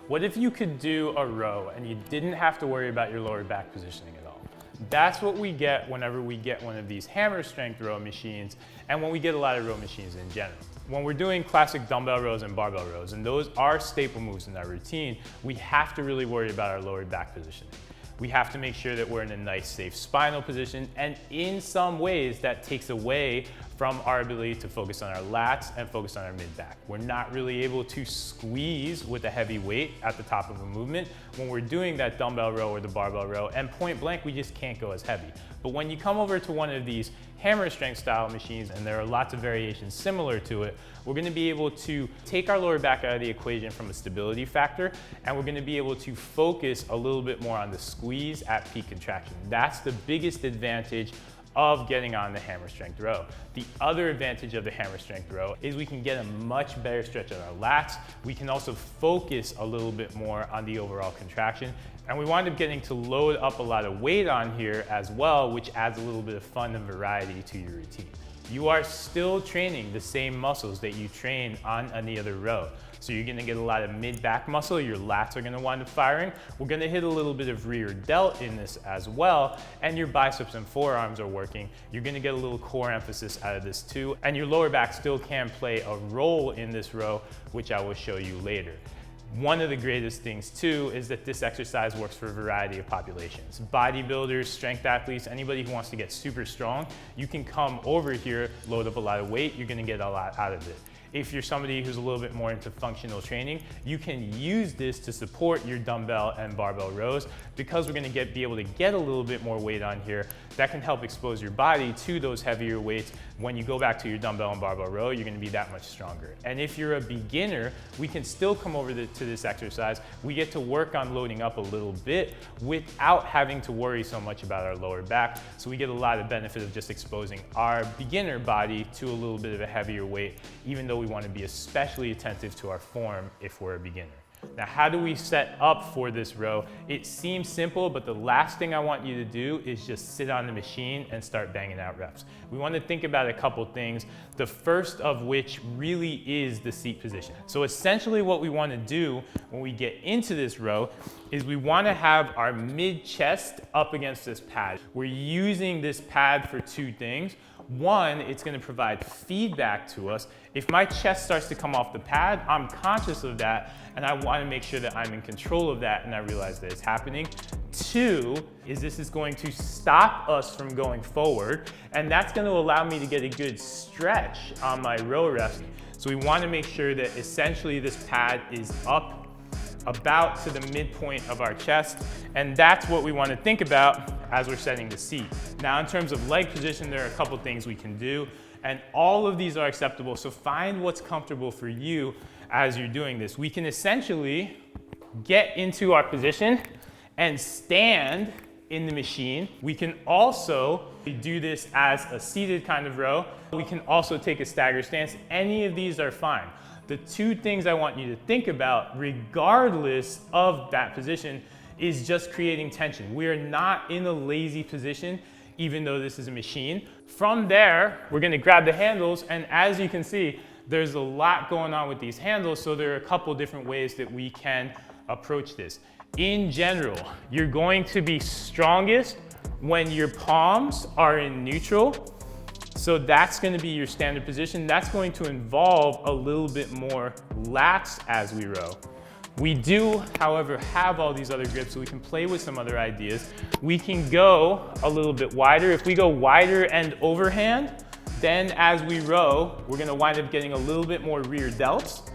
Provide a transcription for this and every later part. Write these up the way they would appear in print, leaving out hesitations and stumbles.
What if you could do a row and you didn't have to worry about your lower back positioning at all? That's what we get whenever we get one of these hammer strength row machines and when we get a lot of row machines in general. When we're doing classic dumbbell rows and barbell rows, and those are staple moves in our routine, we have to really worry about our lower back positioning. We have to make sure that we're in a nice, safe spinal position, and in some ways that takes away from our ability to focus on our lats and focus on our mid-back. We're not really able to squeeze with a heavy weight at the top of a movement when we're doing that dumbbell row or the barbell row, and point blank, we just can't go as heavy. But when you come over to one of these hammer strength style machines, and there are lots of variations similar to it, we're gonna be able to take our lower back out of the equation from a stability factor, and we're gonna be able to focus a little bit more on the squeeze at peak contraction. That's the biggest advantage of getting on the hammer strength row. The other advantage of the hammer strength row is we can get a much better stretch on our lats. We can also focus a little bit more on the overall contraction. And we wind up getting to load up a lot of weight on here as well, which adds a little bit of fun and variety to your routine. You are still training the same muscles that you train on any other row. So you're gonna get a lot of mid-back muscle, your lats are gonna wind up firing. We're gonna hit a little bit of rear delt in this as well, and your biceps and forearms are working. You're gonna get a little core emphasis out of this too, and your lower back still can play a role in this row, which I will show you later. One of the greatest things too is that this exercise works for a variety of populations. Bodybuilders, strength athletes, anybody who wants to get super strong, you can come over here, load up a lot of weight, you're gonna get a lot out of it. If you're somebody who's a little bit more into functional training, you can use this to support your dumbbell and barbell rows. Because we're gonna be able to get a little bit more weight on here, that can help expose your body to those heavier weights. When you go back to your dumbbell and barbell row, you're gonna be that much stronger. And if you're a beginner, we can still come over to this exercise. We get to work on loading up a little bit without having to worry so much about our lower back. So we get a lot of benefit of just exposing our beginner body to a little bit of a heavier weight, even though we want to be especially attentive to our form if we're a beginner. Now, how do we set up for this row? It seems simple, but the last thing I want you to do is just sit on the machine and start banging out reps. We want to think about a couple things, the first of which really is the seat position. So essentially what we want to do when we get into this row is we want to have our mid-chest up against this pad. We're using this pad for two things. One, it's going to provide feedback to us. If my chest starts to come off the pad, I'm conscious of that, and I want to make sure that I'm in control of that and I realize that it's happening. Two, is this is going to stop us from going forward, and that's going to allow me to get a good stretch on my row reps. So we want to make sure that essentially this pad is up about to the midpoint of our chest, and that's what we want to think about as we're setting the seat. Now, in terms of leg position, there are a couple things we can do, and all of these are acceptable, so find what's comfortable for you as you're doing this. We can essentially get into our position and stand in the machine. We can also do this as a seated kind of row. We can also take a stagger stance. Any of these are fine. The two things I want you to think about, regardless of that position, is just creating tension. We are not in a lazy position, even though this is a machine. From there, we're gonna grab the handles, and as you can see, there's a lot going on with these handles, so there are a couple different ways that we can approach this. In general, you're going to be strongest when your palms are in neutral. So that's going to be your standard position. That's going to involve a little bit more lats as we row. We do, however, have all these other grips, so we can play with some other ideas. We can go a little bit wider. If we go wider and overhand, then as we row, we're going to wind up getting a little bit more rear delts.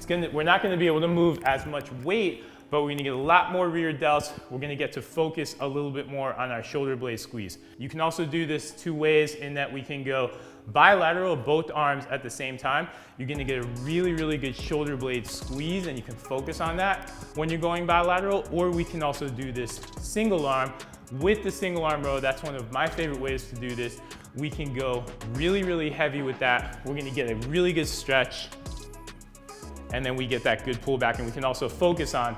We're not going to be able to move as much weight, but we're gonna get a lot more rear delts. We're gonna get to focus a little bit more on our shoulder blade squeeze. You can also do this two ways in that we can go bilateral, both arms at the same time. You're gonna get a really, really good shoulder blade squeeze, and you can focus on that when you're going bilateral, or we can also do this single arm. With the single arm row, that's one of my favorite ways to do this. We can go really, really heavy with that. We're gonna get a really good stretch, and then we get that good pull back, and we can also focus on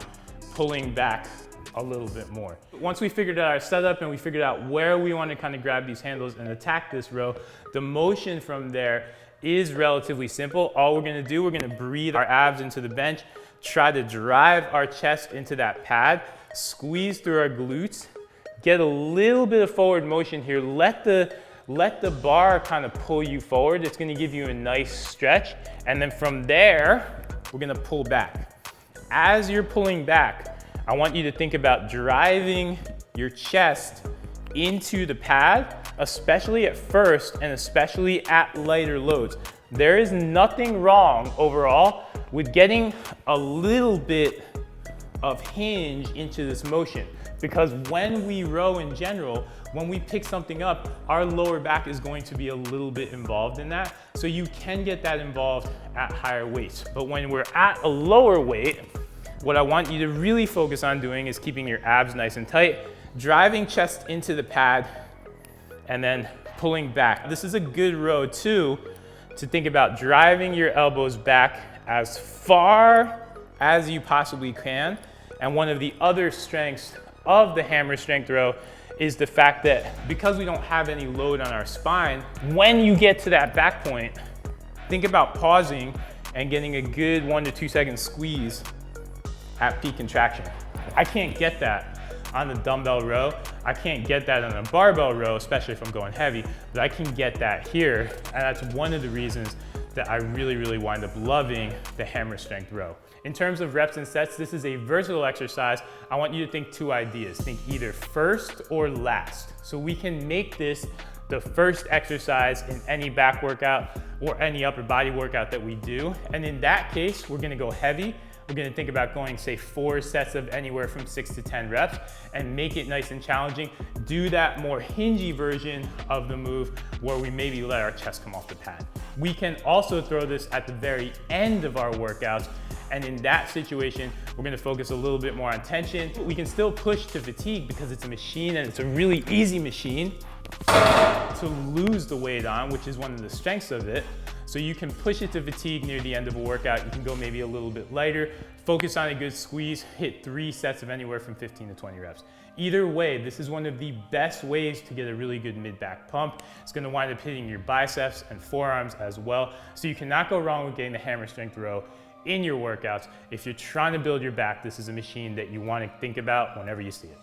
pulling back a little bit more. Once we figured out our setup and we figured out where we want to kind of grab these handles and attack this row, the motion from there is relatively simple. All we're going to do, we're going to breathe our abs into the bench, try to drive our chest into that pad, squeeze through our glutes, get a little bit of forward motion here. Let the bar kind of pull you forward. It's gonna give you a nice stretch. And then from there, we're gonna pull back. As you're pulling back, I want you to think about driving your chest into the pad, especially at first and especially at lighter loads. There is nothing wrong overall with getting a little bit of hinge into this motion, because when we row in general, when we pick something up, our lower back is going to be a little bit involved in that. So you can get that involved at higher weights. But when we're at a lower weight, what I want you to really focus on doing is keeping your abs nice and tight, driving chest into the pad, and then pulling back. This is a good row too, to think about driving your elbows back as far as you possibly can. And one of the other strengths of the hammer strength row is the fact that because we don't have any load on our spine, when you get to that back point, think about pausing and getting a good 1 to 2 second squeeze at peak contraction. I can't get that on the dumbbell row. I can't get that on a barbell row, especially if I'm going heavy, but I can get that here. And that's one of the reasons that I really wind up loving the hammer strength row. In terms of reps and sets, this is a versatile exercise. I want you to think 2 ideas. Think either first or last. So we can make this the first exercise in any back workout or any upper body workout that we do. And in that case, we're gonna go heavy. We're gonna think about going, say, 4 sets of anywhere from 6 to 10 reps and make it nice and challenging. Do that more hingy version of the move where we maybe let our chest come off the pad. We can also throw this at the very end of our workouts. And in that situation, we're gonna focus a little bit more on tension. We can still push to fatigue because it's a machine and it's a really easy machine to lose the weight on, which is one of the strengths of it. So you can push it to fatigue near the end of a workout. You can go maybe a little bit lighter, focus on a good squeeze, hit 3 sets of anywhere from 15 to 20 reps. Either way, this is one of the best ways to get a really good mid-back pump. It's gonna wind up hitting your biceps and forearms as well. So you cannot go wrong with getting the hammer strength row in your workouts. If you're trying to build your back, this is a machine that you want to think about whenever you see it.